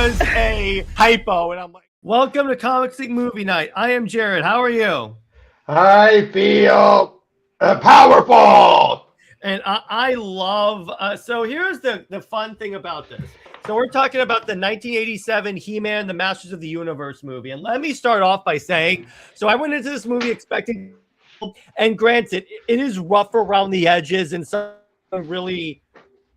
was a hypo, and I'm like, welcome to Comic Sync Movie Night. I am Jared. How are you? I feel powerful. And I love, so here's the fun thing about this. So we're talking about the 1987 He-Man, the Masters of the Universe movie. And let me start off by saying, so I went into this movie expecting, and granted, it is rough around the edges and some really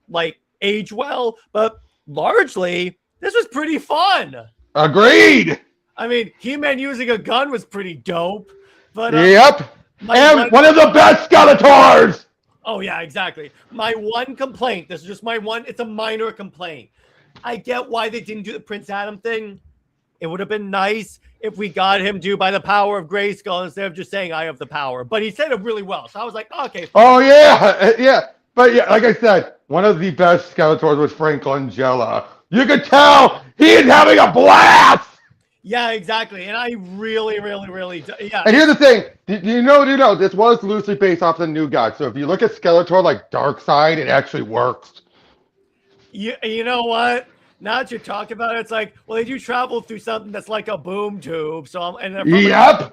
like age well, but largely this was pretty fun. Agreed. I mean, He-Man using a gun was pretty dope. But yep. And one of the best Skeletors. Oh, yeah, exactly. My one complaint, this is just my one, it's a minor complaint. I get why they didn't do the Prince Adam thing. It would have been nice if we got him to by the power of Grayskull instead of just saying I have the power. But he said it really well. So I was like, okay. Fine. Oh, yeah. Yeah. But yeah, like I said, one of the best Skeletors was Frank Langella. You could tell he is having a blast. Yeah, exactly. And I really, yeah. And here's the thing. Do you know, this was loosely based off the new guy. So if you look at Skeletor like Darkseid, it actually works. You know what? Now that you talk about it, it's like, well, they do travel through something that's like a boom tube. So yep.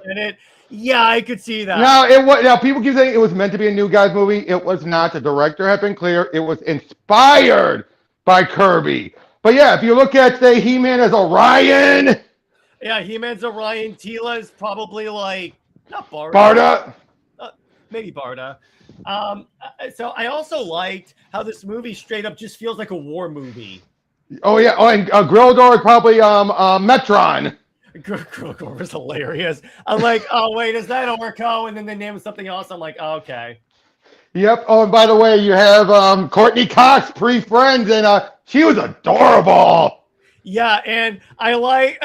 Yeah, I could see that. Now people keep saying it was meant to be a new guys movie. It was not. The director had been clear. It was inspired by Kirby. But yeah, if you look at, say, He-Man as Orion. Yeah, He-Man's Orion. Tila is probably like, not Barty. Barta. Maybe Barta. So I also liked how this movie straight up just feels like a war movie. Oh, yeah. Oh, and Gwildor probably Metron. Gwildor was hilarious. I'm like, oh, wait, is that Orko? And then they named something else. I'm like, oh, okay. Yep. Oh, and by the way, you have Courteney Cox, pre-Friends, and she was adorable. Yeah, and I like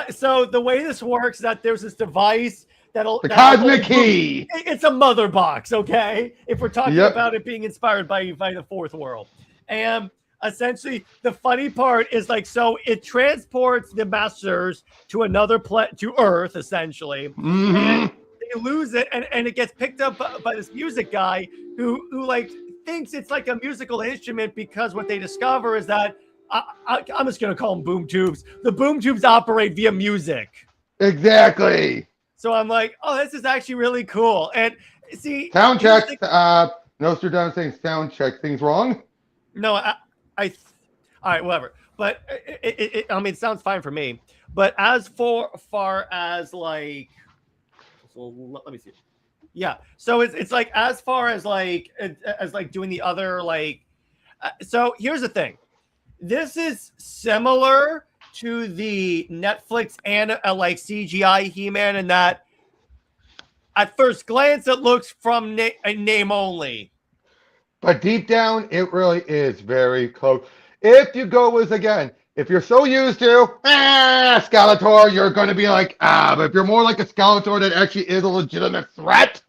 so the way this works is that there's this device the cosmic key. It's a mother box, okay? If we're talking about it being inspired by the fourth world. And essentially the funny part is like, so it transports the masters to another to Earth, essentially. Mm-hmm. And they lose it, and it gets picked up by this music guy who like thinks it's like a musical instrument, because what they discover is that I'm just going to call them boom tubes. The boom tubes operate via music. Exactly. So I'm like, oh, this is actually really cool. And see, sound check. Nostradamus saying sound check. Things wrong? No, all right, whatever. But I mean, it sounds fine for me. But as far as like, so let me see. Yeah. So it's like, as far as like doing the other, like, so here's the thing. This is similar to the Netflix and like CGI He-Man, in that at first glance it looks from a name only, but deep down it really is very close. If you go with, again, if you're so used to Skeletor, you're going to be like, but if you're more like a Skeletor that actually is a legitimate threat.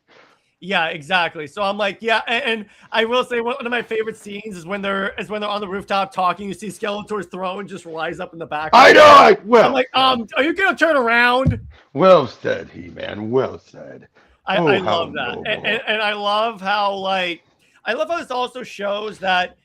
Yeah, exactly. So I'm like, yeah, and I will say one of my favorite scenes is when they're on the rooftop talking. You see Skeletor's throne just rise up in the back. I know. I'm like, are you gonna turn around? Well said, He-Man. Well said. I love that, and I love how this also shows that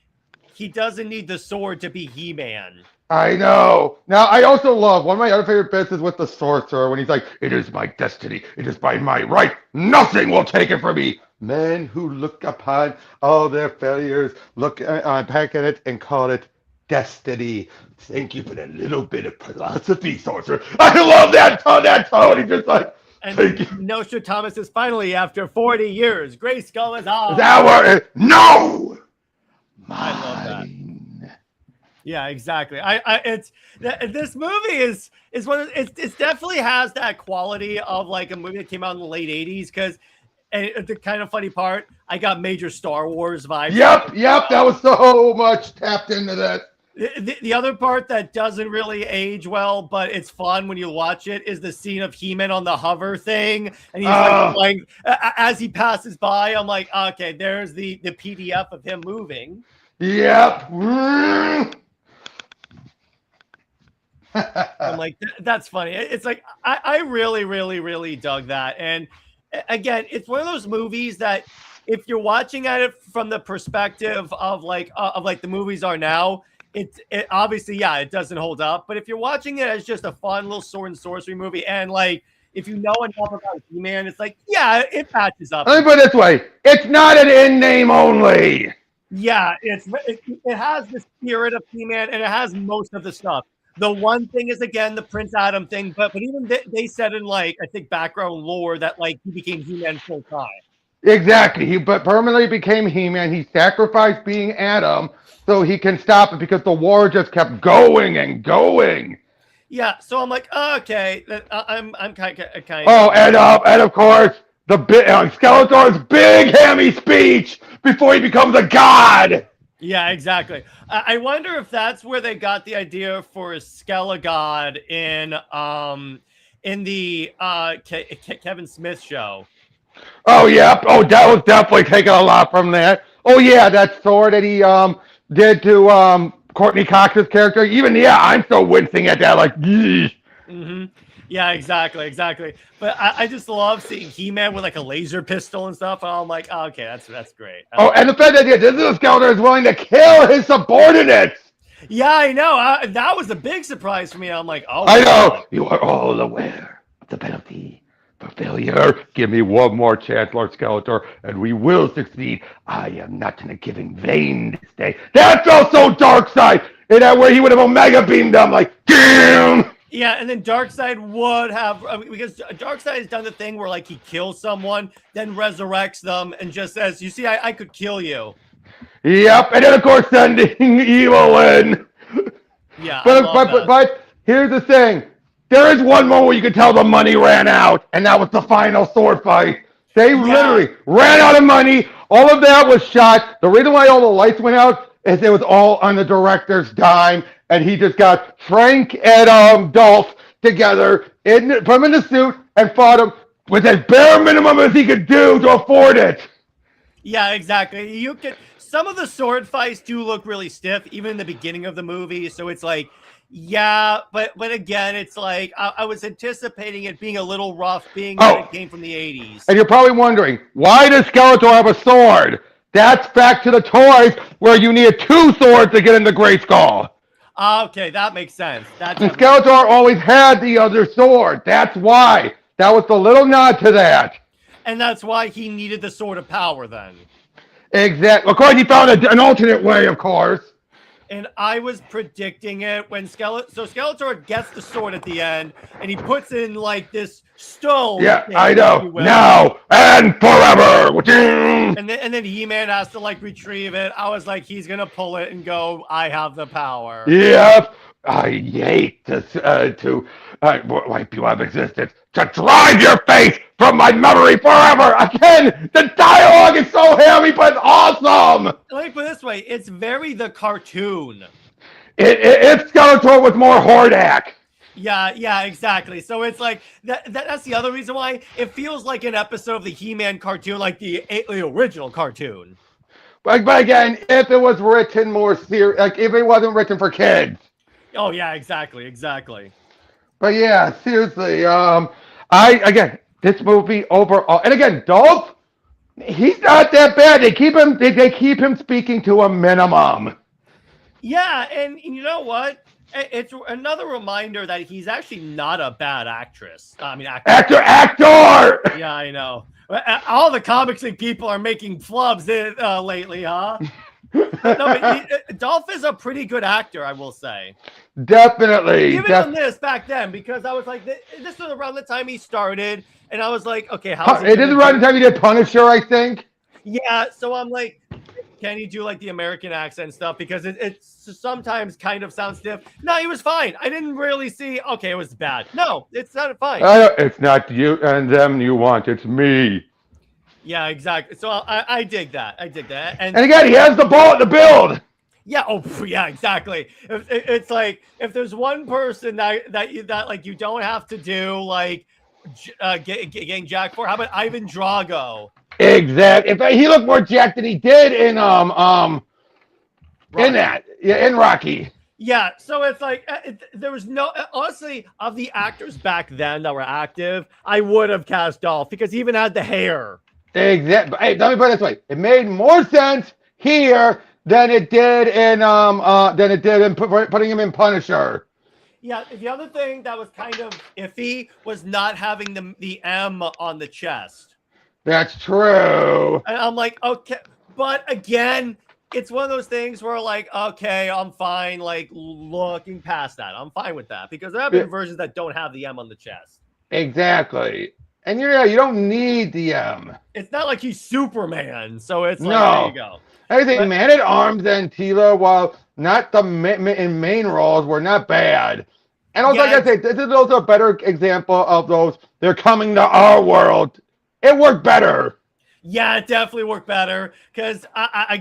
he doesn't need the sword to be He-Man. I know. Now, I also love, one of my other favorite bits is with the sorcerer, when he's like, it is my destiny. It is by my right. Nothing will take it from me. Men who look upon all their failures, look back at it and call it destiny. Thank you for that little bit of philosophy, sorcerer. I love that tone. He's just like, thank you. Nostradamus is finally, after 40 years, Grayskull is ours. No! I love that. Yeah, exactly. This movie is one of, it definitely has that quality of like a movie that came out in the late 80s, because the kind of funny part, I got major Star Wars vibes. Yep, that was so much tapped into that. The other part that doesn't really age well, but it's fun when you watch it, is the scene of He-Man on the hover thing, and he's like flying as he passes by. I'm like, okay, there's the PDF of him moving. Yep. I'm like, that's funny. It's like, I really dug that. And again, it's one of those movies that if you're watching at it from the perspective of like the movies are now, it obviously, yeah, it doesn't hold up. But if you're watching it as just a fun little sword and sorcery movie, and like if you know enough about He-Man, it's like, yeah, it matches up. Let me put it this way: it's not an in name only. Yeah, it has the spirit of He-Man, and it has most of the stuff. The one thing is, again, the Prince Adam thing, but even they said in, like, I think background lore that, like, he became He-Man full time. Exactly. He but permanently became He-Man. He sacrificed being Adam so he can stop it because the war just kept going and going. Yeah, so I'm like, oh, okay, I'm kind of. Oh, and of course the Skeletor's big hammy speech before he becomes a god. Yeah, exactly. I wonder if that's where they got the idea for a Skelegod in the Kevin Smith show. Oh yeah. Oh, that was definitely taking a lot from that. Oh yeah, that sword that he did to Courteney Cox's character. Even I'm still wincing at that. Like, yeah, exactly. But I just love seeing He-Man with like a laser pistol and stuff. And I'm like, oh, okay, that's great. And the fact that this little Skeletor is willing to kill his subordinates. Yeah, I know. That was a big surprise for me. I'm like, oh, I know. You are all aware of the penalty for failure. Give me one more chance, Lord Skeletor, and we will succeed. I am not in a giving vein this day. That's also Darkseid, in that way he would have Omega beamed them like, damn. Yeah, and then Darkseid would have, because Darkseid has done the thing where like he kills someone, then resurrects them, and just says, "You see, I could kill you." Yep, and then of course sending evil in. Yeah, but here's the thing: there is one moment where you could tell the money ran out, and that was the final sword fight. They literally ran out of money. All of that was shot. The reason why all the lights went out is it was all on the director's dime, and he just got Frank and Dolph together, put him in the suit, and fought him with as bare minimum as he could do to afford it. Yeah, exactly. Some of the sword fights do look really stiff, even in the beginning of the movie. So it's like, yeah, but again, it's like I was anticipating it being a little rough, being that it came from the 80s. And you're probably wondering, why does Skeletor have a sword? That's back to the toys where you need 2 swords to get into Grayskull. Okay, that makes sense. And Skeletor always had the other sword. That's why. That was the little nod to that. And that's why he needed the Sword of Power then. Exactly. Of course, he found an alternate way, of course. And I was predicting it when Skeletor gets the sword at the end, and he puts it in like this stone. Yeah, I know. Now and forever. And then He-Man has to like retrieve it. I was like, he's gonna pull it and go, "I have the power." Yep. I hate to wipe you out of existence, to drive your face from my memory forever. Again, the dialogue is so heavy, but it's awesome. Let me put it this way: it's very the cartoon. It's Skeletor with more Hordak. Yeah, exactly. So it's like that's the other reason why it feels like an episode of the He-Man cartoon, like the original cartoon. But again, if it was written more serious, like if it wasn't written for kids. Oh yeah, exactly. But yeah, seriously, again, this movie overall, and again, Dolph, he's not that bad. They keep him speaking to a minimum. Yeah, and you know what? It's another reminder that he's actually not a bad actress. I mean, actor. Yeah, I know. All the comics people are making flubs lately, huh? No, but Dolph is a pretty good actor, I will say. Definitely. Even on this back then, because I was like, this was around the time he started, and I was like, okay, how's it? It is around the time he did Punisher, I think. Yeah, so I'm like, can he do like the American accent stuff? Because it sometimes kind of sounds stiff. No, he was fine. I didn't really see, okay, it was bad. No, it sounded fine. It's not you and them you want, it's me. Yeah, exactly. So I dig that. And again, he has the ball at the build. Yeah. Oh, yeah. Exactly. It's like if there's one person that like you don't have to do like getting jacked for. How about Ivan Drago? Exactly. If he looked more jacked than he did in in Rocky. Yeah, so it's like there was no honestly of the actors back then that were active, I would have cast Dolph because he even had the hair. Exactly. Hey, let me put it this way: it made more sense here than it did in putting him in Punisher. Yeah, the other thing that was kind of iffy was not having the M on the chest. That's true. And I'm like, okay, but again, it's one of those things where like, okay, I'm fine. Like looking past that, I'm fine with that because there have been versions that don't have the M on the chest. Exactly. And you don't need the M. It's not like he's Superman, so it's like No. there you go. Anything Man at Arms and Tila, while not in main roles, were not bad. And also, like I say, this is also a better example of those. They're coming to our world. It worked better. Yeah, it definitely worked better because I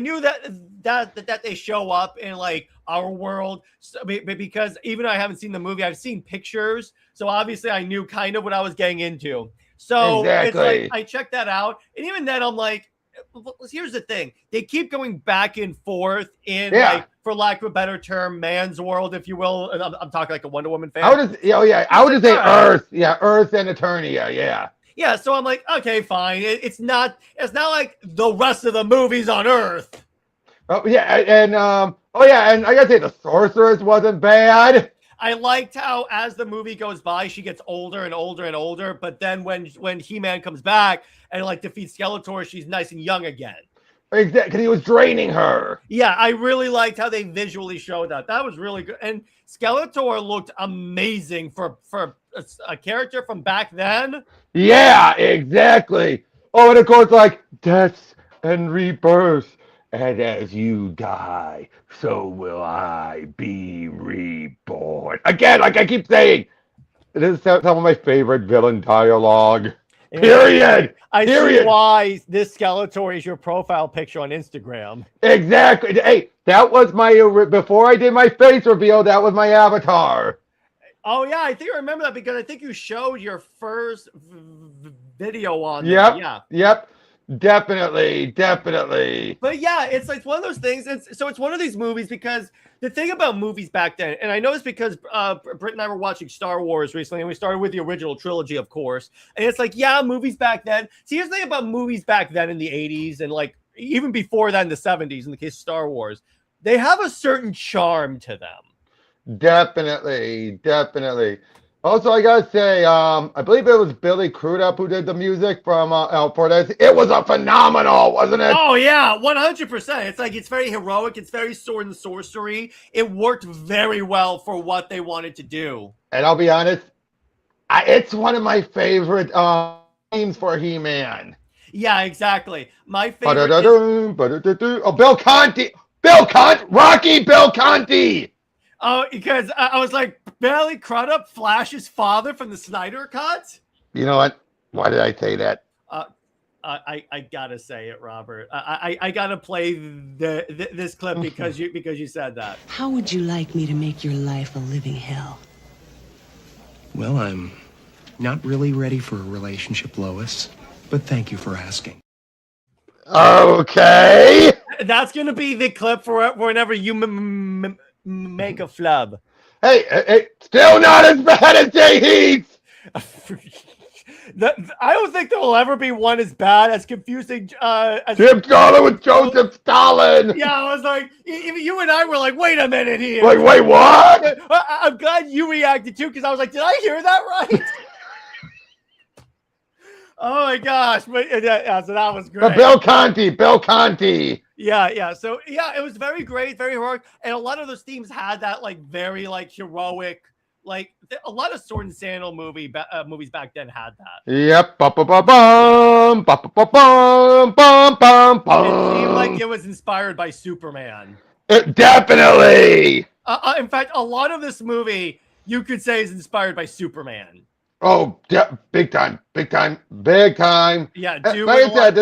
knew that they show up in like our world, because even though I haven't seen the movie, I've seen pictures, so obviously I knew kind of what I was getting into. So It's like I checked that out, and even then I'm like, here's the thing: they keep going back and forth in like, for lack of a better term, man's world, if you will. And I'm talking like a Wonder Woman fan. I would just say Earth, Earth and Eternia, yeah. Yeah, so I'm like, okay, fine. It's not like the rest of the movies on Earth. Oh yeah, and I gotta say the Sorceress wasn't bad. I liked how as the movie goes by, she gets older and older and older. But then when He-Man comes back and like defeats Skeletor, she's nice and young again. Exactly, because he was draining her. Yeah, I really liked how they visually showed that. That was really good. And Skeletor looked amazing for a character from back then. Yeah, exactly. Oh, and of course, like deaths and rebirth. And as you die, so will I be reborn. Again, like I keep saying, this is some of my favorite villain dialogue. Period. I see why this Skeletor is your profile picture on Instagram. Exactly. Hey, that was before I did my face reveal, that was my avatar. Oh, yeah, I think I remember that because I think you showed your first video on there. Yeah. Yep. Definitely. But yeah, it's like one of those things. It's one of these movies because the thing about movies back then, and I know this because Britt and I were watching Star Wars recently, and we started with the original trilogy, of course. And it's like, yeah, movies back then. See, here's the thing about movies back then in the 80s and like even before that in the 70s, in the case of Star Wars, they have a certain charm to them. Definitely. Also, I gotta say, I believe it was Billy Crudup who did the music from for this. It was a phenomenal, wasn't it? Oh yeah, 100%. It's like it's very heroic. It's very sword and sorcery. It worked very well for what they wanted to do. And I'll be honest, it's one of my favorite themes for He-Man. Yeah, exactly. My favorite. Bill Conti, Rocky Bill Conti. Oh, because I was like, Billy Crudup, Flash's father from the Snyder Cut? You know what? Why did I say that? I gotta say it, Robert. I gotta play this clip because you said that. How would you like me to make your life a living hell? Well, I'm not really ready for a relationship, Lois, but thank you for asking. Okay. That's gonna be the clip for whenever you make a flub. Hey, still not as bad as Jay Heath. I don't think there will ever be one as bad as confusing as Jim Stalin with Joseph Stalin. Yeah, I was like, even you and I were like, wait a minute here. Wait, what? I'm glad you reacted too, because I was like, did I hear that right? Oh my gosh! But yeah, so that was great. Bill Conti. Yeah. So yeah, it was very great, very heroic, and a lot of those themes had that like very like heroic, like a lot of sword and sandal movies back then had that. Yep. It seemed like it was inspired by Superman. Definitely. In fact, a lot of this movie you could say is inspired by Superman. Oh, big time. Yeah, dude. Like I said,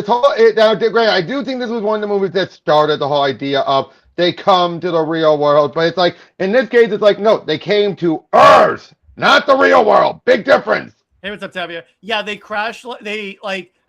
great. I do think this was one of the movies that started the whole idea of they come to the real world. But it's like, in this case, it's like, no, they came to Earth, not the real world. Big difference. Hey, what's up, Tavia? Yeah, they crashed. They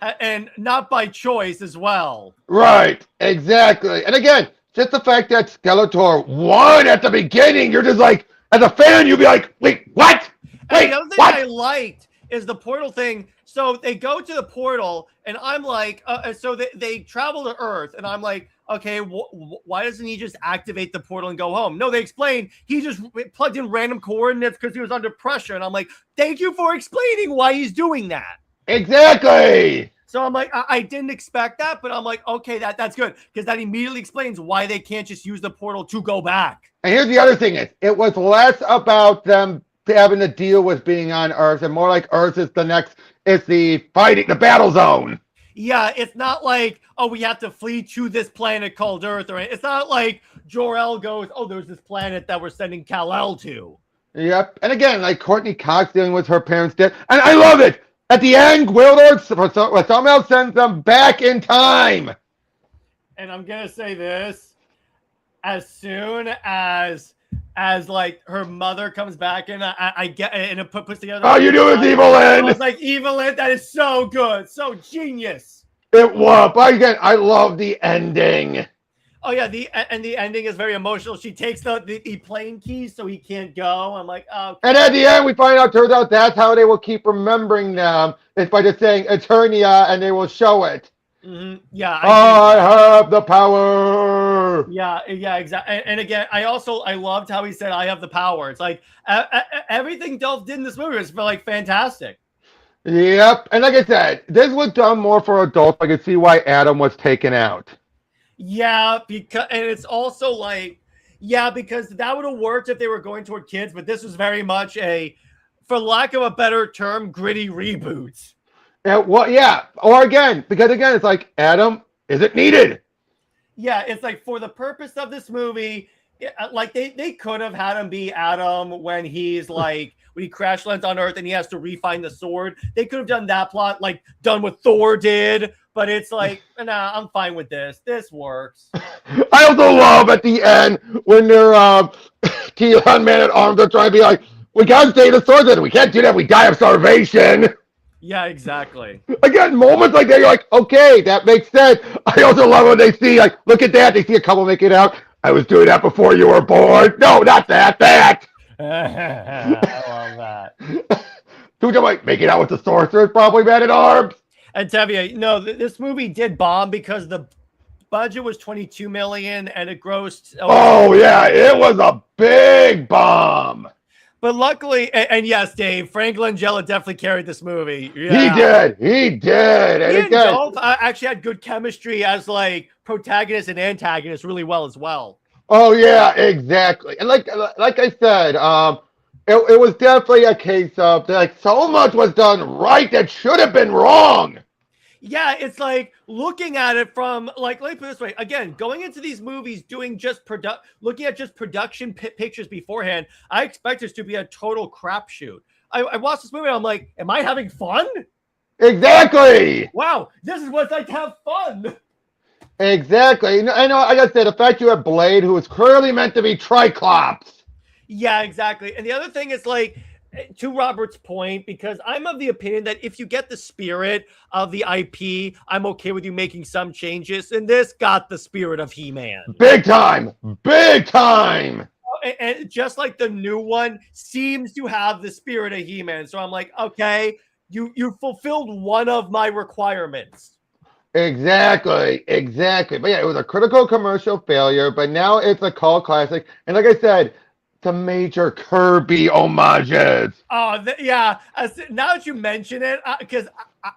and not by choice as well. Right, exactly. And again, just the fact that Skeletor won at the beginning, you're just like, as a fan, you'd be like, wait, what? And the other thing I liked is the portal thing. So they go to the portal, and I'm like, so they travel to Earth, and I'm like, okay, why doesn't he just activate the portal and go home? No, they explain he just plugged in random coordinates because he was under pressure. And I'm like, thank you for explaining why he's doing that. Exactly. So I'm like, I didn't expect that, but I'm like, okay, that's good, because that immediately explains why they can't just use the portal to go back. And here's the other thing: it was less about them having to deal with being on Earth, and more like Earth is it's the battle zone. Yeah, it's not like, oh, we have to flee to this planet called Earth, or it's not like Jor-El goes, oh, there's this planet that we're sending Kal-El to. Yep. And again, like Courteney Cox dealing with her parents' death, and I love it. At the end, Gwildor somehow sends them back in time. And I'm gonna say this: as soon as like her mother comes back, and I get and it puts together. Oh, you do it, Evelyn. I was like, Evelyn, that is so good, so genius. It was. But again, I love the ending. Oh yeah, the ending is very emotional. She takes the plane keys so he can't go. I'm like, oh. And at the end, we find out, turns out that's how they will keep remembering them. It's by just saying Eternia, and they will show it. Mm-hmm. Yeah, I have the power. Yeah, exactly. And again, I loved how he said, "I have the power." It's like everything Dolph did in this movie was like fantastic. Yep, and like I said, this was done more for adults. I could see why Adam was taken out. Yeah, because it's also because that would have worked if they were going toward kids, but this was very much for lack of a better term, gritty reboot. Yeah, or because it's like, Adam, is it needed? Yeah, it's like, for the purpose of this movie, like they could have had him be Adam when he's like, when he crash lands on Earth and he has to refine the sword. They could have done that plot, like done what Thor did. But it's like, nah, I'm fine with this. This works. I also love at the end when they're Keelan Man at Arms are trying to be like, we can't stay the sword, we can't do that. We die of starvation. Yeah, exactly. Again, moments like that, you're like, okay, that makes sense. I also love when they see, like, look at that. They see a couple make it out. I was doing that before you were born. No, not that. That. I love that. Dude, I'm like, making out with the sorceress, probably Man at Arms. And Tevye, no, this movie did bomb because the budget was $22 million and it grossed. Oh yeah, it was a big bomb. But luckily, and yes, Dave, Frank Langella definitely carried this movie. Yeah. He did. And Dolph actually had good chemistry as like protagonist and antagonist really well as well. Oh yeah, exactly. And like I said, it was definitely a case of like so much was done right that should have been wrong. Yeah, it's like looking at it from like, let me put it this way. Again, going into these movies, doing just looking at just production pictures beforehand, I expect this to be a total crapshoot. I watched this movie and I'm like, am I having fun? Exactly. Wow, this is what it's like to have fun. Exactly. I know. Like I said, the fact you have Blade, who is clearly meant to be Triclops. Yeah, exactly. And the other thing is like, to Robert's point, because I'm of the opinion that if you get the spirit of the IP, I'm okay with you making some changes. And this got the spirit of He-Man. Big time. Big time. And just like the new one seems to have the spirit of He-Man. So I'm like, okay, you fulfilled one of my requirements. Exactly. But yeah, it was a critical commercial failure, but now it's a cult classic. And like I said, the major Kirby homages. Oh, yeah. Now that you mention it, because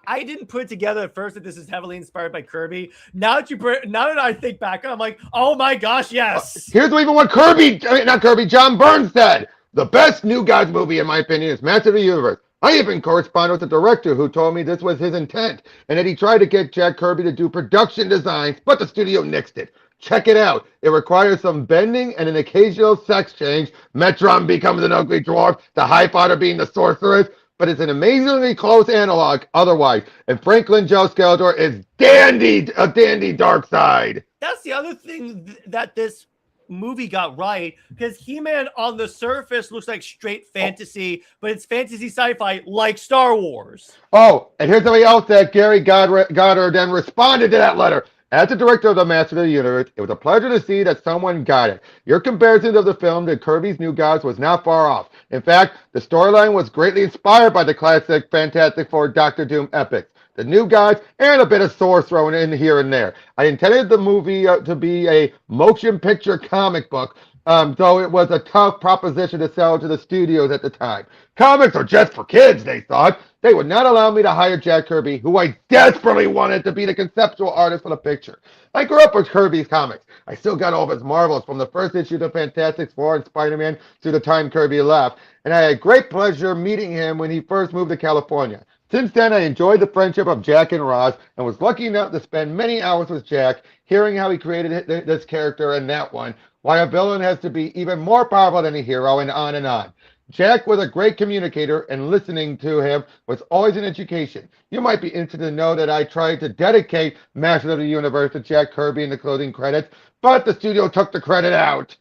I didn't put it together at first that this is heavily inspired by Kirby. Now that I think back, I'm like, oh my gosh, yes. Here's even what John Byrne said. The best New Gods movie, in my opinion, is Master of the Universe. I even corresponded with the director who told me this was his intent and that he tried to get Jack Kirby to do production designs, but the studio nixed it. Check it out. It requires some bending and an occasional sex change. Metron becomes an ugly dwarf, the High Father being the sorceress, but it's an amazingly close analog otherwise. And Franklin Joe Skeletor is a dandy dark side. That's the other thing that this movie got right, because He-Man on the surface looks like straight fantasy, but it's fantasy sci-fi like Star Wars. Oh, and here's somebody else that Gary Goddard then responded to that letter. As the director of the Master of the Universe, it was a pleasure to see that someone got it. Your comparisons of the film to Kirby's New Gods was not far off. In fact, the storyline was greatly inspired by the classic Fantastic Four Doctor Doom epics. The New Gods, and a bit of sword thrown in here and there. I intended the movie to be a motion picture comic book, though it was a tough proposition to sell to the studios at the time. Comics are just for kids, they thought. They would not allow me to hire Jack Kirby, who I desperately wanted to be the conceptual artist for the picture. I grew up with Kirby's comics. I still got all of his marvels from the first issue of Fantastic Four and Spider-Man to the time Kirby left, and I had great pleasure meeting him when he first moved to California. Since then, I enjoyed the friendship of Jack and Ross and was lucky enough to spend many hours with Jack, hearing how he created this character and that one, why a villain has to be even more powerful than a hero, and on and on. Jack was a great communicator, and listening to him was always an education. You might be interested to know that I tried to dedicate Master of the Universe to Jack Kirby in the closing credits, but the studio took the credit out.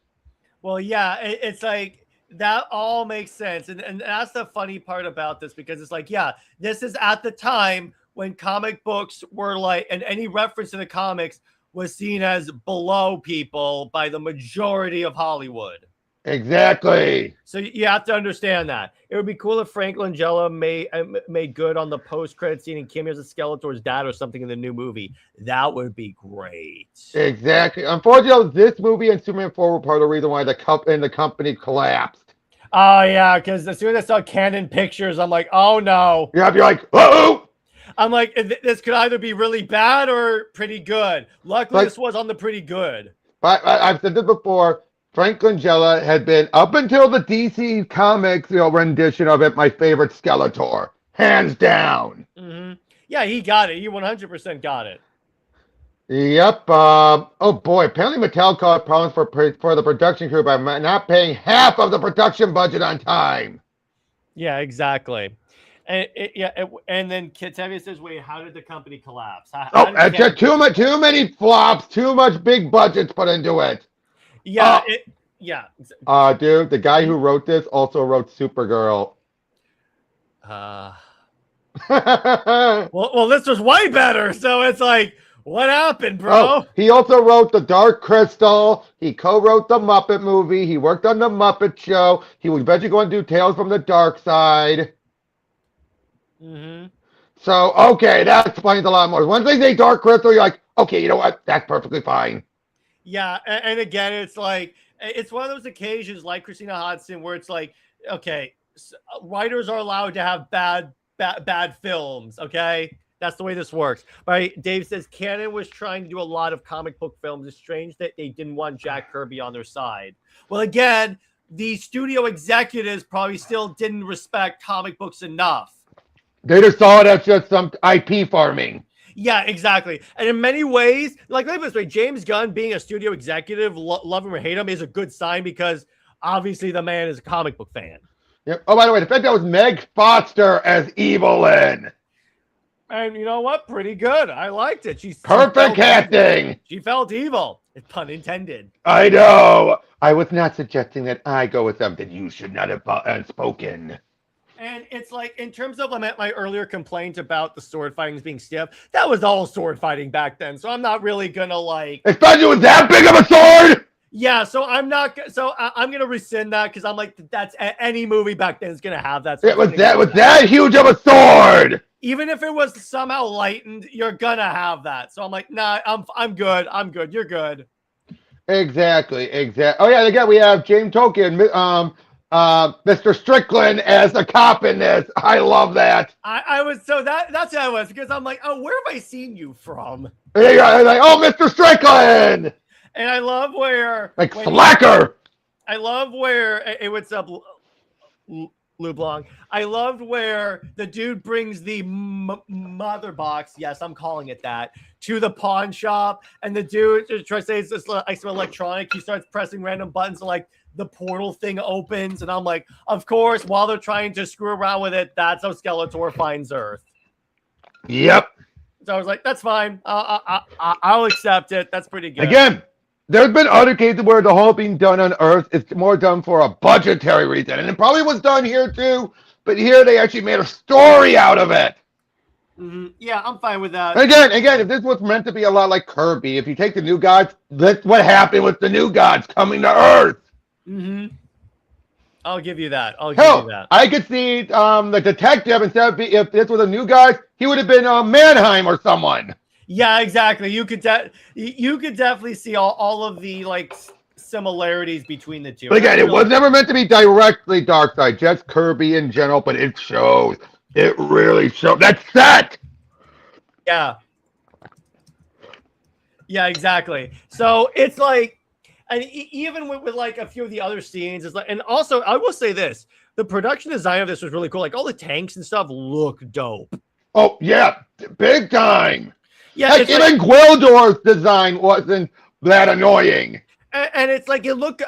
Well, yeah, it's like that all makes sense. And that's the funny part about this, because it's like, yeah, this is at the time when comic books were like, and any reference to the comics was seen as below people by the majority of Hollywood. Exactly. So you have to understand that. It would be cool if Frank Langella made good on the post-credit scene and cameos of Skeletor's dad or something in the new movie. That would be great. Exactly. Unfortunately, this movie and Superman 4 were part of the reason why the company collapsed. Oh, yeah, because as soon as I saw Canon Pictures, I'm like, oh, no. Yeah, you're like, uh-oh! I'm like, this could either be really bad or pretty good. Luckily, this was on the pretty good. I've said this before. Frank Langella had been, up until the DC Comics rendition of it, my favorite Skeletor. Hands down. Mm-hmm. Yeah, he got it. He 100% got it. Yep. Oh, boy. Apparently Mattel caused problems for the production crew by not paying half of the production budget on time. Yeah, exactly. And then Kitevia says, wait, how did the company collapse? Too many flops, too much big budgets put into it. Yeah, dude, the guy who wrote this also wrote Supergirl. Well, this was way better. So it's like, what happened, bro? Oh, he also wrote The Dark Crystal. He co-wrote the Muppet movie. He worked on the Muppet Show. He was eventually going to do Tales from the Dark Side. Mm-hmm. So, okay, that explains a lot more. Once they say Dark Crystal, you're like, okay, you know what? That's perfectly fine. Yeah, and again, it's like, it's one of those occasions like Christina Hodson where it's like, okay, writers are allowed to have bad films, okay? That's the way this works. Right? Dave says Canon was trying to do a lot of comic book films. It's strange that they didn't want Jack Kirby on their side. Well, again, the studio executives probably still didn't respect comic books enough. They just saw it as just some IP farming. Yeah, exactly. And in many ways, like this way, James Gunn being a studio executive, love him or hate him, is a good sign because obviously the man is a comic book fan. Yep. Oh, by the way, the fact that was Meg Foster as Evelyn. And you know what? Pretty good. I liked it. Perfect casting. She felt evil. Pun intended. I know. I was not suggesting that I go with something you should not have spoken. And it's like, in terms of my earlier complaint about the sword fighting being stiff, that was all sword fighting back then. So I'm not really going to like... Especially with that big of a sword? Yeah, so I'm not... So I'm going to rescind that because I'm like, that's any movie back then is going to have that. It was that huge of a sword. Even if it was somehow lightened, you're going to have that. So I'm like, nah, I'm good. I'm good. You're good. Exactly. Oh, yeah, again, we have James Tolkien, Mr. Strickland as the cop in this. I love that. I was so that's how I was, because I'm like, oh, where have I seen you from? Yeah, like, oh, Mr. Strickland. And I love where slacker. I love where what's up, Lou Blanc. I loved where the dude brings the mother box. Yes, I'm calling it that, to the pawn shop, and the dude tries to say it's just like some electronic. He starts pressing random buttons, and like the portal thing opens, and I'm like, of course, while they're trying to screw around with it, that's how Skeletor finds Earth. Yep. So I was like, that's fine. I'll accept it. That's pretty good. Again, there's been other cases where the whole being done on Earth is more done for a budgetary reason, and it probably was done here too, but here they actually made a story out of it. Yeah, I'm fine with that. Again, if this was meant to be a lot like Kirby, if you take the New Gods, that's what happened with the New Gods coming to Earth. I'll give you that. Hell, I could see the detective instead of if this was a New Gods, he would have been Mannheim or someone. Yeah, exactly. You could definitely see all of the like similarities between the two. But again, it was never meant to be directly Darkseid, just Kirby in general, but it shows. It really shows. That's set! Yeah. Yeah, exactly. So it's like, and even with like a few of the other scenes, it's like, and also I will say this: the production design of this was really cool. Like all the tanks and stuff look dope. Oh yeah, big time. Yeah, like even Gwildor's design wasn't that annoying. And it's like it looked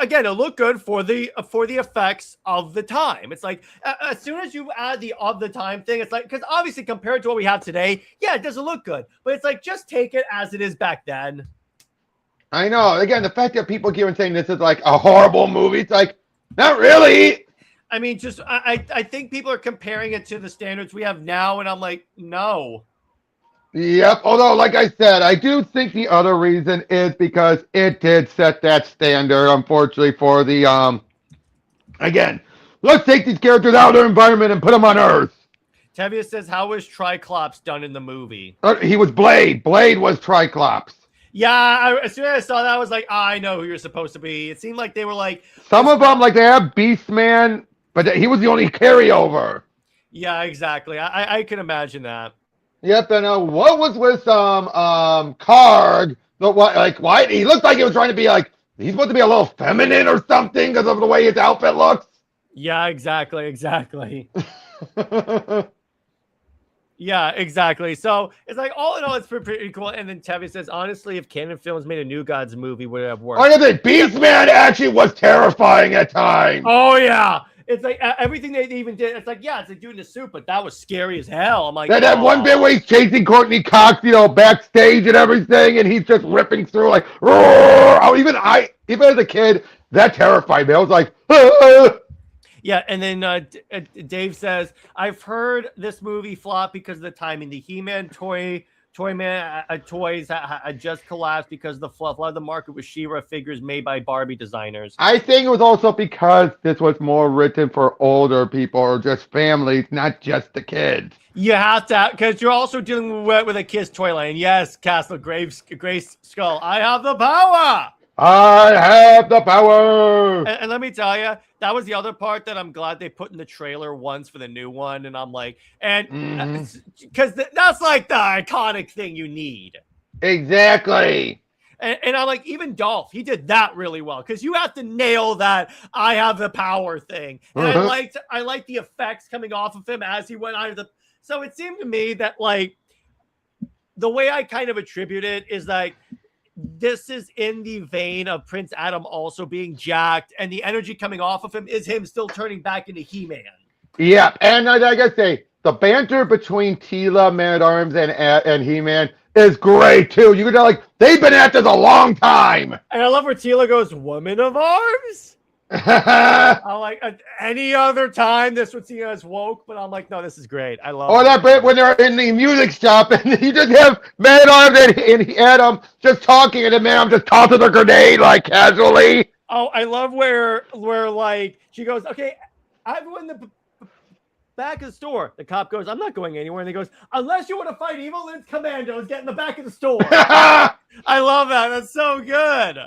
good for the effects of the time. It's like as soon as you add the of the time thing, it's like because obviously compared to what we have today, yeah, it doesn't look good. But it's like just take it as it is back then. I know. Again, the fact that people keep saying this is like a horrible movie, it's like not really. I mean, just I think people are comparing it to the standards we have now, and I'm like, no. Yep. Although, like I said, I do think the other reason is because it did set that standard, unfortunately, for the again, let's take these characters out of their environment and put them on Earth. Tevia says, how was Triclops done in the movie? He was Blade. Blade was Triclops. Yeah, as soon as I saw that, I was like, I know who you're supposed to be. It seemed like they were like... Some of them, like they have Beastman, but he was the only carryover. Yeah, exactly. I can imagine that. Yep, and what was with Karg? Why he looked like he was trying to be like he's supposed to be a little feminine or something because of the way his outfit looks. Yeah, exactly. Yeah, exactly. So it's like all in all, it's pretty cool. And then Tevye says, honestly, if Canon Films made a New Gods movie, would it have worked? I think Beastman actually was terrifying at times. Oh yeah. It's like everything they even did. It's like, yeah, it's a dude in a suit, but that was scary as hell. I'm like, that one bit where he's chasing Courteney Cox, backstage and everything, and he's just ripping through like, roar! Oh, even as a kid, that terrified me. I was like, ah! Yeah, and then Dave says, I've heard this movie flop because of the timing. The He-Man toys just collapsed because of the fluff. A lot of the market was She-Ra figures made by Barbie designers. I think it was also because this was more written for older people or just families, not just the kids. You have to, because you're also dealing with a kid's toy line. Yes, Castle Grace Skull, I have the power. I have the power. And let me tell you, that was the other part that I'm glad they put in the trailer once for the new one. And I'm like, and because that's like the iconic thing you need. Exactly. And I'm like, even Dolph, he did that really well because you have to nail that I have the power thing. And I liked the effects coming off of him as he went out of the. So it seemed to me that like the way I kind of attribute it is like, this is in the vein of Prince Adam also being jacked, and the energy coming off of him is him still turning back into He-Man. Yeah, and I gotta say, the banter between Teela, Man-at-Arms, and He-Man is great too. You can tell like they've been at this a long time. And I love where Teela goes, "Woman of Arms." I'm like, any other time this would seem as woke, but I'm like, no, this is great. I love. Or that bit when they're in the music shop and you just have Man-at-Arms and Adam just talking, and then Man-at-Arms just tosses a grenade like casually. Oh, I love where like she goes, okay, I go in the back of the store. The cop goes, I'm not going anywhere, and he goes, unless you want to fight evil, then commandos, get in the back of the store. I love that. That's so good.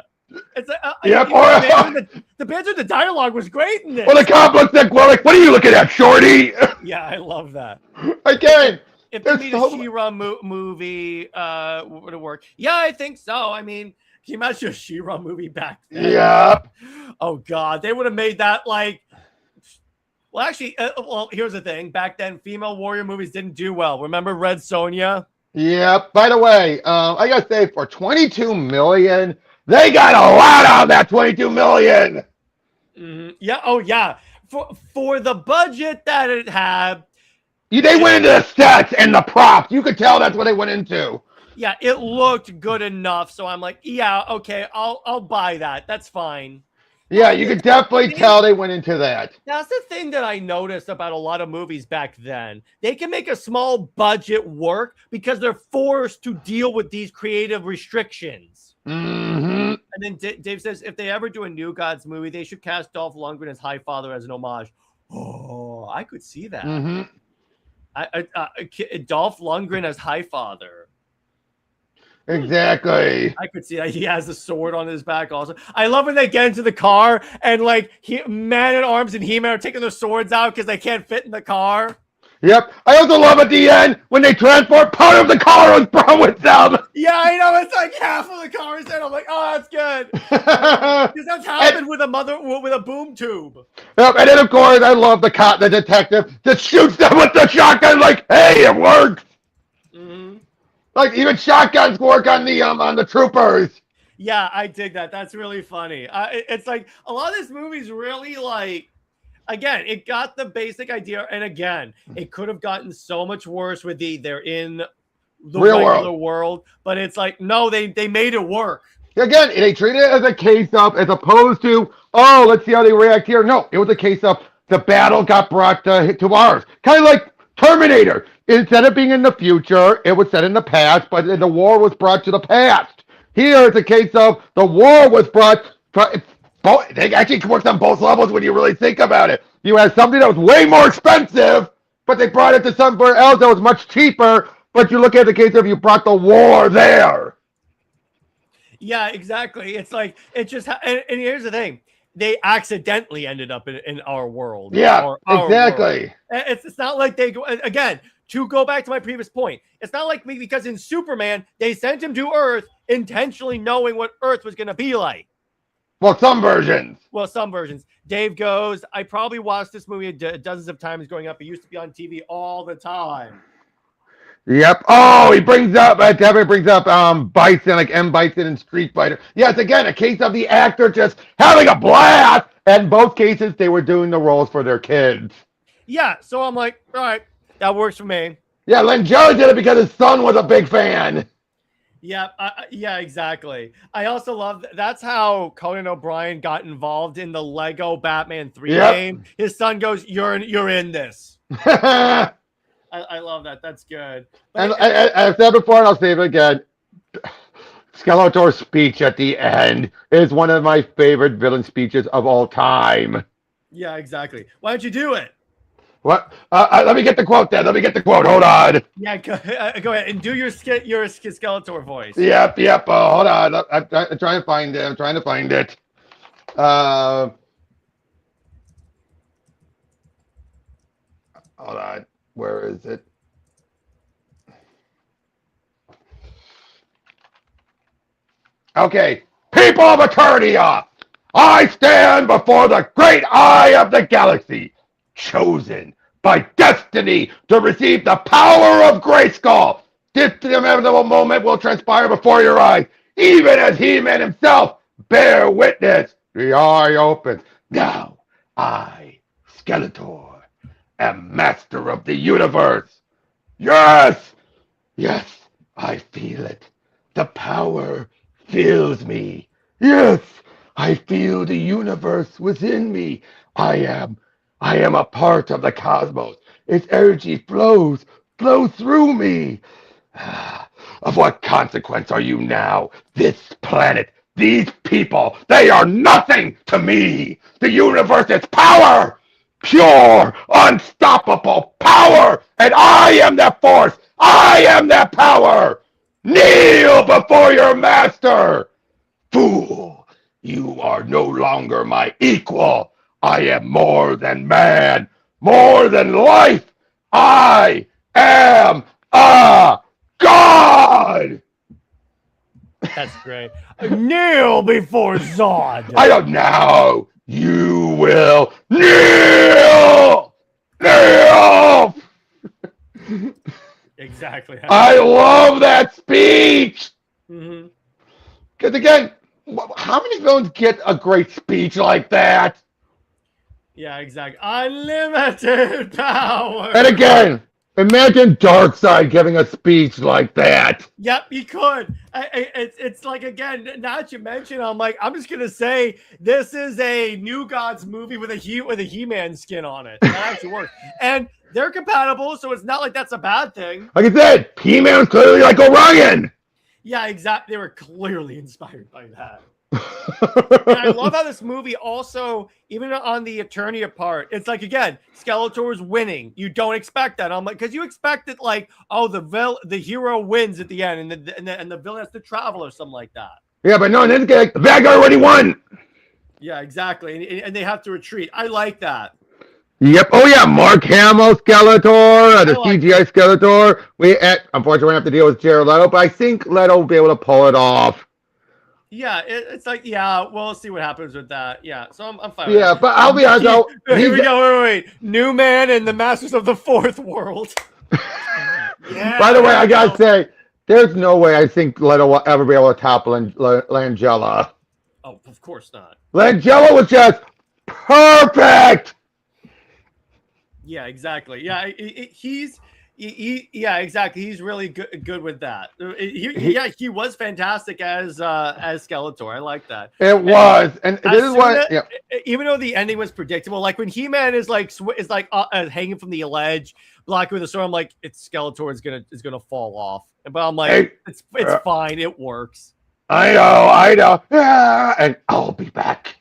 It's like, yep. The banter, the dialogue was great in this. Well, the cop looks like, well, like, what are you looking at, shorty? Yeah, I love that. Again, if they made a She-Ra movie, would it work? Yeah, I think so. I mean, can you imagine a She-Ra movie back then? Yeah. Oh God, they would have made that like. Well, actually, here's the thing. Back then, female warrior movies didn't do well. Remember Red Sonja? Yeah. By the way, I gotta say, for $22 million. They got a lot out of that $22 million. Yeah. Oh, yeah. For the budget that it had, they went into the sets and the props. You could tell that's what they went into. Yeah, it looked good enough. So I'm like, yeah, okay, I'll buy that. That's fine. Yeah, you could definitely tell they went into that. That's the thing that I noticed about a lot of movies back then. They can make a small budget work because they're forced to deal with these creative restrictions. Mm-hmm. And then Dave says, if they ever do a New Gods movie, they should cast Dolph Lundgren as Highfather as an homage. Oh, I could see that. Mm-hmm. Dolph Lundgren as Highfather. Exactly. I could see that. He has a sword on his back also. I love when they get into the car and like Man-at-Arms and He-Man are taking their swords out because they can't fit in the car. Yep. I also love at the end when they transport part of the car was brought with them. Yeah, I know. It's like half of the car is in. I'm like, oh, that's good. Because that's happened with a boom tube. Yep. And then of course I love the detective that shoots them with the shotgun. Like, hey, it works. Mm-hmm. Like even shotguns work on the troopers. Yeah, I dig that. That's really funny. It's like a lot of this movie's really like, again, it got the basic idea, and again, it could have gotten so much worse with they're in the Real regular world, but it's like no, they made it work. Again, they treated it as a case of, as opposed to, oh, let's see how they react here. No, it was a case of the battle got brought to ours, kind of like Terminator. Instead of being in the future, it was set in the past, but the war was brought to the past. Here, it's a case of the war was brought. They actually worked on both levels when you really think about it. You had something that was way more expensive, but they brought it to somewhere else that was much cheaper. But you look at the case of you brought the war there. Yeah, exactly. It's like it just. And here's the thing. They accidentally ended up in our world. Yeah, exactly. World. It's not like they go again. To go back to my previous point, it's not like me because in Superman they sent him to Earth intentionally knowing what Earth was going to be like. Well, some versions. Dave goes, I probably watched this movie dozens of times growing up. It used to be on TV all the time. Yep. Oh, he brings up Bison, like M. Bison in Street Fighter. Yes, again, a case of the actor just having a blast. And in both cases, they were doing the roles for their kids. Yeah, so I'm like, all right, that works for me. Yeah, Langella did it because his son was a big fan. Yeah, yeah, exactly. I also love that's how Conan O'Brien got involved in the Lego Batman 3 game. His son goes, "You're in this." I love that. That's good. But I've said before, and I'll say it again. Skeletor's speech at the end is one of my favorite villain speeches of all time. Yeah, exactly. Why don't you do it? What? Let me get the quote then. Hold on. Yeah, go ahead and do your Skeletor voice. Yep. Hold on. I'm trying to find it. Hold on. Where is it? Okay. People of Eternia, I stand before the great eye of the galaxy, chosen by destiny to receive the power of Grayskull. This inevitable moment will transpire before your eyes, even as He-Man himself bear witness. The eye opens. Now, I, Skeletor, am master of the universe. Yes, I feel it. The power fills me. Yes, I feel the universe within me. I am a part of the cosmos. Its energy flows through me. Of what consequence are you now? This planet, these people, they are nothing to me. The universe is power, pure, unstoppable power, and I am that force. I am that power. Kneel before your master. Fool, you are no longer my equal. I am more than man, more than life. I am a god. That's great. Kneel before Zod. I don't know. You will kneel. Kneel. Exactly. I love that speech. Mm-hmm. Because again, how many villains get a great speech like that? Yeah, exactly. Unlimited power. And again, Imagine Darkseid giving a speech like that. Yep, you could. It's like, again, not to mention, I'm just gonna say this is a New Gods movie with a He-Man skin on it. That actually works, and they're compatible, so it's not like that's a bad thing. Like I said, He-Man's clearly like Orion. Yeah, exactly. They were clearly inspired by that. And I love how this movie also, even on the Eternia part, it's like, again, Skeletor's winning. You don't expect that. I'm like, because you expect it like, oh, the hero wins at the end, and the villain has to travel or something like that. Yeah, but no, in this case, the bad guy already won. Yeah, exactly. And they have to retreat. I like that. Yep. Oh yeah, Mark Hamill Skeletor, the CGI Skeletor. Unfortunately, we're gonna have to deal with Jared Leto, but I think Leto will be able to pull it off. Yeah, it's like, yeah, we'll see what happens with that. Yeah, so I'm fine. Yeah, but I'll be honest though. Here we go. Wait. New Man and the Masters of the Fourth World. Yeah. By the way, I gotta say, there's no way I think Leto will ever be able to top Langella. Oh, of course not. Langella was just perfect. Yeah, exactly. Yeah, yeah, exactly. He's really good with that. He was fantastic as Skeletor. I like that. It was, and this is what. Yeah. Even though the ending was predictable, like when He-Man is like hanging from the ledge, blocking with the sword, I'm like, it's Skeletor is gonna fall off. But I'm like, hey, it's fine. It works. I know. Yeah, and I'll be back.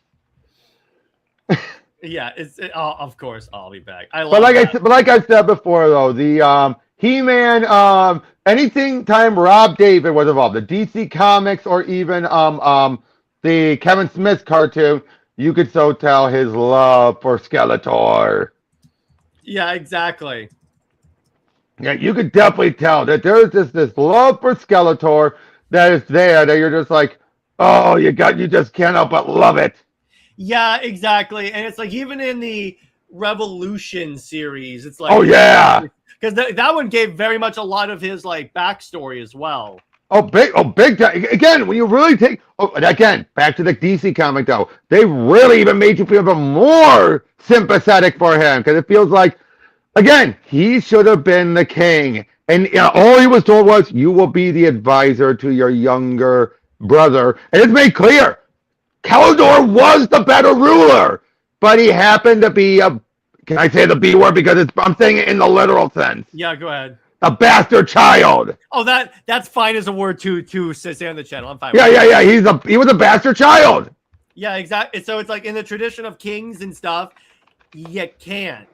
Yeah, of course I'll be back. But like I said before, though, the He-Man, anything time Rob David was involved, the DC Comics or even the Kevin Smith cartoon, you could so tell his love for Skeletor. Yeah, exactly. Yeah, you could definitely tell that there's this love for Skeletor that is there that you're just like, oh, you just can't help but love it. Yeah, exactly. And it's like, even in the Revolution series, it's like, oh yeah, because that one gave very much a lot of his like backstory as well. Big time. Again, when you really take, again, back to the DC comic though, they really even made you feel even more sympathetic for him because it feels like, again, he should have been the king, and all he was told was, you will be the advisor to your younger brother, and it's made clear. Gwildor was the better ruler, but he happened to be can I say the B word because I'm saying it in the literal sense. Yeah, go ahead. A bastard child. Oh, that's fine as a word to say on the channel. I'm fine. Yeah. He was a bastard child. Yeah, exactly. So it's like in the tradition of kings and stuff, you can't.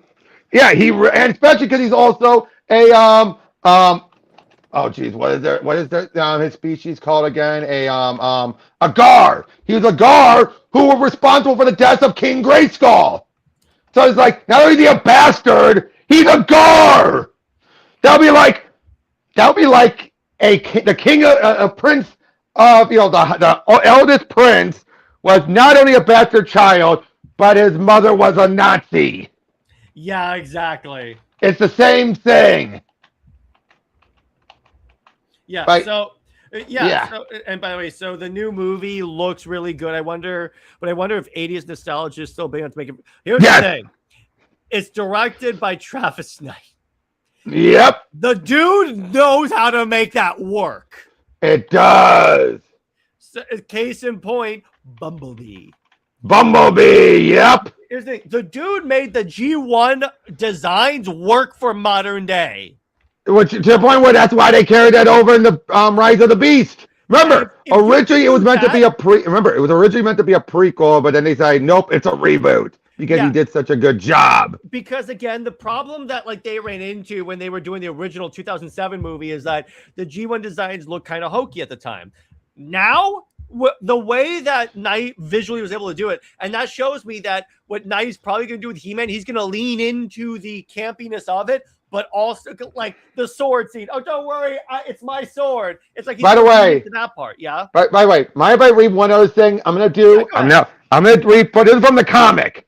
Yeah, and especially because he's also a oh geez, what is his species called again? A Gar. He was a Gar who was responsible for the death of King Grayskull. So it's like, not only is he a bastard, he's a Gar. That'll be like the king, a prince of the eldest prince was not only a bastard child, but his mother was a Nazi. Yeah, exactly. It's the same thing. Yeah. Right. So, yeah. So, and by the way, so the new movie looks really good. I wonder if 80s nostalgia is still big enough to make it. Here's the thing: it's directed by Travis Knight. Yep. The dude knows how to make that work. It does. So, case in point, Bumblebee. Yep. Here's the thing: the dude made the G1 designs work for modern day. Which, to the point where that's why they carried that over in the Rise of the Beast. Remember, originally it was meant to be a Remember, it was originally meant to be a prequel, but then they said, nope, it's a reboot because he did such a good job. Because again, the problem that like they ran into when they were doing the original 2007 movie is that the G1 designs looked kind of hokey at the time. Now, the way that Knight visually was able to do it, and that shows me that what Knight is probably going to do with He-Man, he's going to lean into the campiness of it, but also like the sword scene. Oh, don't worry, it's my sword. It's like, by the way, to that part, yeah. By the way, mind if I read one other thing? I'm gonna do. I'm gonna read. This is from the comic.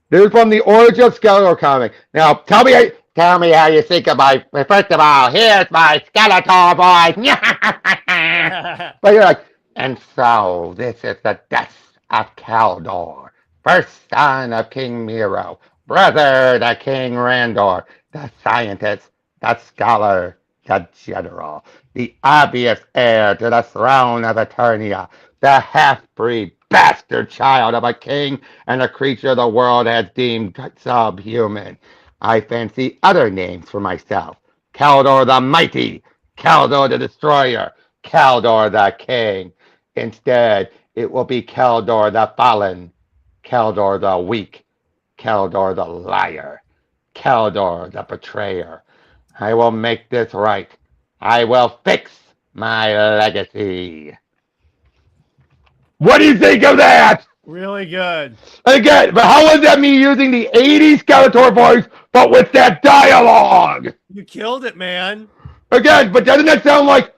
This is from the Origin of Skeletor comic. Now, tell me how you think about. First of all, here's my Skeletor boy. But you're like, and so this is the death of Gwildor, first son of King Miro, brother to King Randor, the scientist, the scholar, the general, the obvious heir to the throne of Eternia, the half-breed bastard child of a king and a creature the world has deemed subhuman. I fancy other names for myself. Kaldor the Mighty, Kaldor the Destroyer, Kaldor the King. Instead, it will be Kaldor the Fallen, Kaldor the Weak, Kaldor the Liar, Kaldor the Betrayer. I will make this right. I will fix my legacy. What do you think of that? Really good. Again, but how was that me using the 80s Skeletor voice, but with that dialogue? You killed it, man. Again, but doesn't that sound like,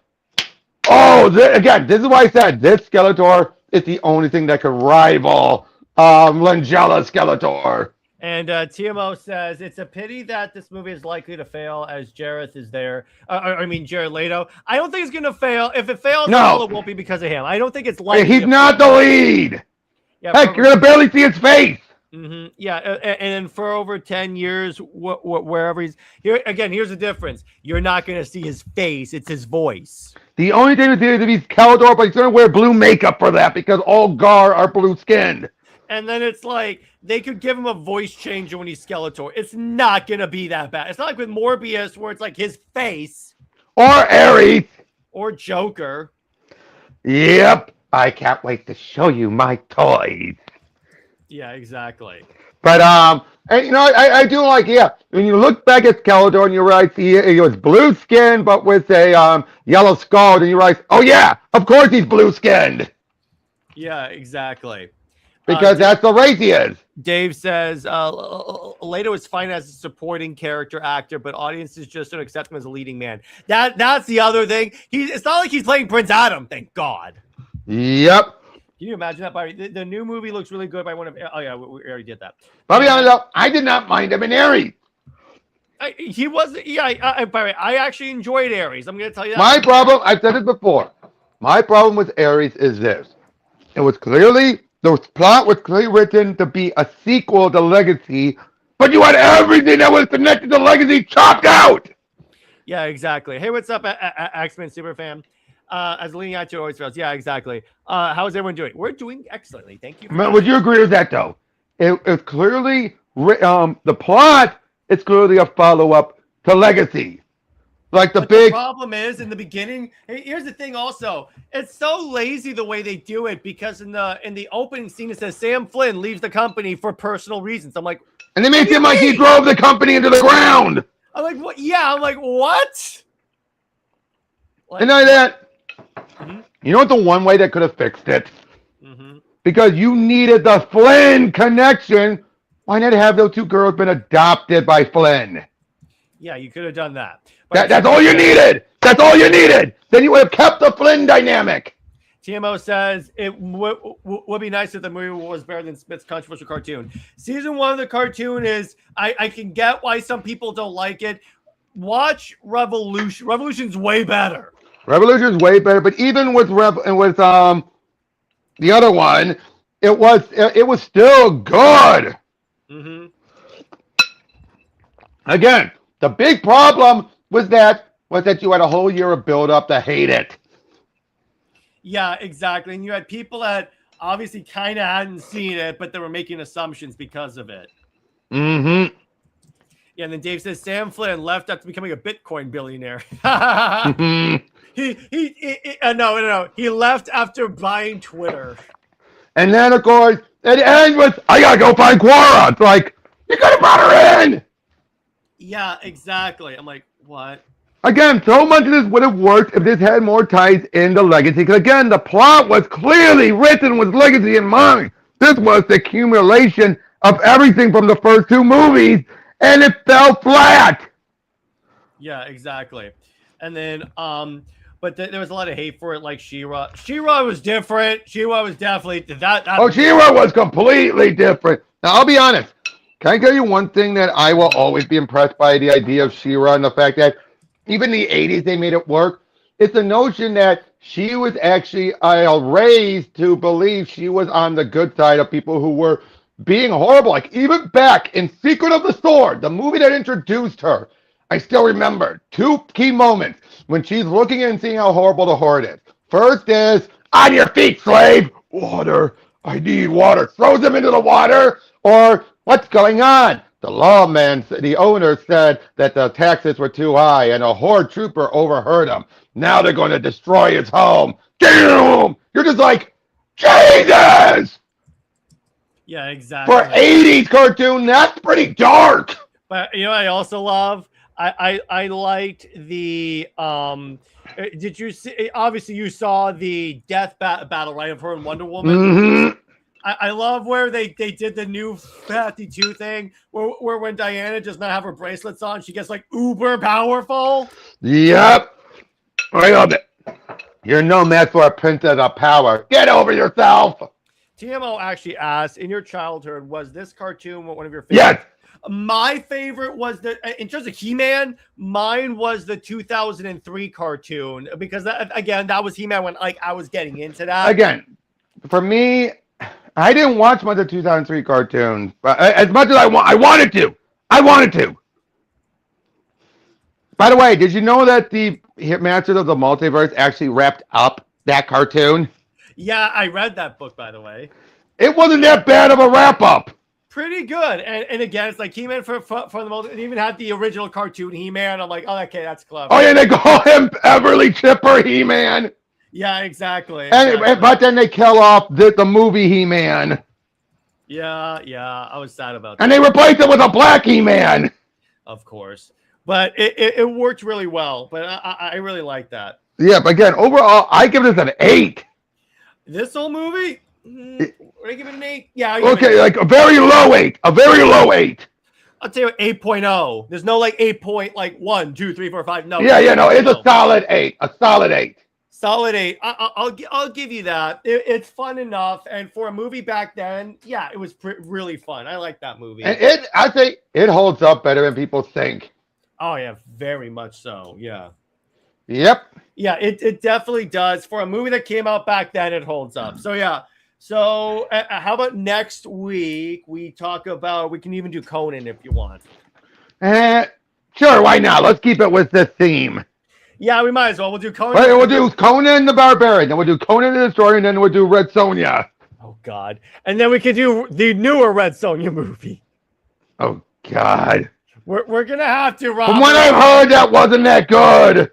oh, again, this is why I said this Skeletor is the only thing that could rival Langella Skeletor. And TMO says, it's a pity that this movie is likely to fail as Jareth is there. Jared Leto. I don't think it's going to fail. If it fails, No. it won't be because of him. I don't think it's likely. He's not the lead. Yeah, Heck, you're going to barely see his face. Mm-hmm. Yeah, and for over 10 years, wherever he's here again, here's the difference: you're not going to see his face; it's his voice. The only thing to see is if he's Kaldor, but he's going to wear blue makeup for that because all Gar are blue-skinned. And then it's like they could give him a voice changer when he's Skeletor. It's not going to be that bad. It's not like with Morbius where it's like his face Or Ares. or Joker. Yep, I can't wait to show you my toys. Yeah, exactly. But and, you know, I do like, yeah, when you look back at Skeletor and you realize he was blue skinned but with a yellow skull, and you realize, oh yeah, of course he's blue skinned. Yeah, exactly. Because that's the race he is. Dave says Leto is fine as a supporting character actor, but audiences just don't accept him as a leading man. That's the other thing. It's not like he's playing Prince Adam, thank God. Yep. Can you imagine that, Barty? The new movie looks really good by one of. Oh yeah, we already did that. I'll be honest though, I did not mind him in Ares. He was. Yeah, Barry, I actually enjoyed Ares. I'm going to tell you that. My problem, I've said it before. My problem with Ares is this: it was clearly the plot was clearly written to be a sequel to Legacy, but you had everything that was connected to Legacy chopped out. Yeah, exactly. Hey, what's up, X-Men Superfan? As leading out to always fails. Yeah, exactly. How's everyone doing? We're doing excellently. Thank you. Would you agree with that, though? It's clearly the plot is clearly a follow-up to Legacy. Like the problem is in the beginning. Here's the thing. Also, it's so lazy the way they do it because in the opening scene it says Sam Flynn leaves the company for personal reasons. I'm like, and they make it like he drove the company into the ground. I'm like, what? Yeah, I'm like, what? Like, and not that. Mm-hmm. You know what? The one way that could have fixed it, because you needed the Flynn connection. Why not have those two girls been adopted by Flynn? Yeah, you could have done that. That's all you needed. That's all you needed. Then you would have kept the Flynn dynamic. TMO says it would be nice if the movie was better than Smith's controversial cartoon. Season 1 of the cartoon is, I can get why some people don't like it. Watch Revolution. Revolution's way better. Revolution's way better, but even with the other one, it was still good. Mm-hmm. Again, the big problem was that you had a whole year of build up to hate it. Yeah, exactly. And you had people that obviously kind of hadn't seen it, but they were making assumptions because of it. Mm-hmm. Yeah, and then Dave says Sam Flynn left after becoming a Bitcoin billionaire. No. He left after buying Twitter. And then, of course, it ends with, I gotta go find Quora. It's like, you could have brought her in. Yeah, exactly. I'm like, what? Again, so much of this would have worked if this had more ties into Legacy. Because again, the plot was clearly written with Legacy in mind. This was the accumulation of everything from the first two movies, and it fell flat. Yeah, exactly. And then, but there was a lot of hate for it, like She-Ra. She-Ra was different. She-Ra was definitely that. She-Ra was completely different. Now, I'll be honest. Can I tell you one thing that I will always be impressed by the idea of She-Ra and the fact that even the 80s, they made it work? It's the notion that she was actually raised to believe she was on the good side of people who were being horrible. Like, even back in Secret of the Sword, the movie that introduced her, I still remember 2 key moments when she's looking and seeing how horrible the horde is. First is, on your feet, slave! Water. I need water. Throws him into the water. Or, what's going on? The lawman, the owner said that the taxes were too high and a horde trooper overheard him. Now they're going to destroy his home. Damn! You're just like, Jesus! Yeah, exactly. For 80s cartoon, that's pretty dark. But you know what I also love? I liked the did you see, obviously you saw the death battle, right, of her and Wonder Woman? Mm-hmm. I love where they did the new 52 thing where when Diana does not have her bracelets on, she gets like uber powerful. Yep. I love it. You're no match for a princess of power. Get over yourself. TMO actually asked, in your childhood, was this cartoon one of your favorites? Yes. My favorite was in terms of He-Man, mine was the 2003 cartoon, because that was He-Man when like I was getting into that. Again, for me, I didn't watch much of the 2003 cartoon, but as much as I wanted to. I wanted to. By the way, did you know that the Masters of the Multiverse actually wrapped up that cartoon? Yeah, I read that book, by the way. It wasn't that bad of a wrap-up. Pretty good. And again, it's like He-Man for the most. It even had the original cartoon He-Man. I'm like, oh, okay, that's clever. Oh, yeah, they call him Beverly Chipper He-Man. Yeah, exactly. But then they kill off the movie He-Man. Yeah, I was sad about that. And they replaced it with a black He-Man. Of course. But it worked really well. But I really like that. Yeah, but again, overall, I give this an 8. This whole movie? Would I give it an 8? Yeah. Okay, like a very low 8. A very low 8. I'll tell you 8.0. There's no like 8 point, like 1, 2, 3, 4, 5. No. Yeah, no, it's a solid 8. A solid 8. Solid 8. I'll give you that. It's fun enough, and for a movie back then, yeah, it was really fun. I like that movie. And I say it holds up better than people think. Oh yeah, very much so. Yeah. Yep. Yeah, it definitely does. For a movie that came out back then, it holds up. So yeah. So how about next week we talk about? We can even do Conan if you want. Sure, why not? Let's keep it with this theme. Yeah, we might as well. We'll do Conan. Right, we'll do Conan the Barbarian, then we'll do Conan the Destroyer, and then we'll do Red Sonja. Oh, God. And then we could do the newer Red Sonja movie. Oh, God. We're going to have to, Robert. From what I've heard, that wasn't that good.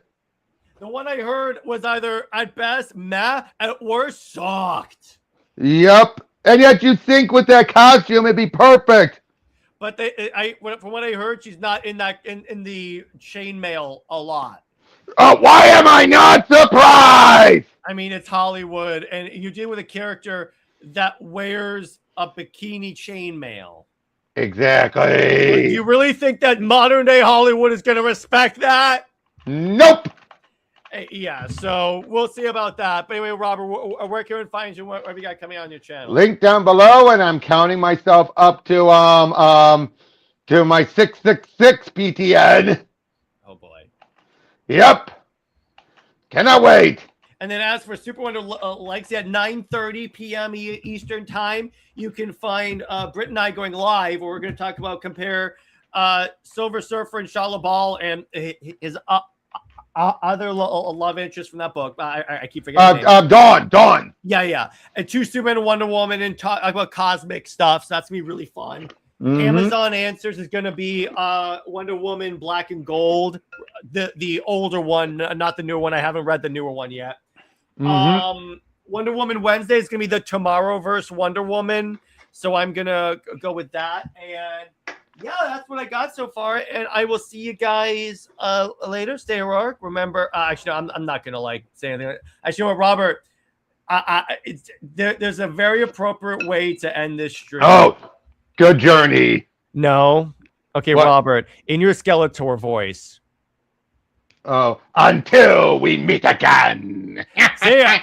The one I heard was either, at best, meh, at worst, sucked. Yep. And yet you think with that costume, it'd be perfect. But from what I heard, she's not in the chainmail a lot. Why am I not surprised? I mean, it's Hollywood, and you deal with a character that wears a bikini chainmail. Exactly. Do you really think that modern day Hollywood is going to respect that? Nope. Yeah, so we'll see about that. But anyway, Robert, where can we find you? What have you got coming on your channel? Link down below, and I'm counting myself up to my 666 PTN. Oh boy. Yep. Cannot wait. And then as for Super Wonder Legacy at 9:30 p.m. Eastern time, you can find Britt and I going live, where we're going to compare Silver Surfer and Shia LaBeouf and his other love interest from that book. I keep forgetting. Dawn. Yeah. And 2 Superman and Wonder Woman, and talk about cosmic stuff. So that's going to be really fun. Mm-hmm. Amazon Answers is going to be Wonder Woman Black and Gold, the older one, not the newer one. I haven't read the newer one yet. Mm-hmm. Wonder Woman Wednesday is going to be the Tomorrowverse Wonder Woman. So I'm going to go with that. And yeah, that's what I got so far. And I will see you guys later. Stay heroic. Remember, actually, no, I'm not going to say anything. Actually, you know what, Robert? There's a very appropriate way to end this stream. Oh, good journey. No. Okay, what? Robert, in your Skeletor voice. Oh, until we meet again. See ya.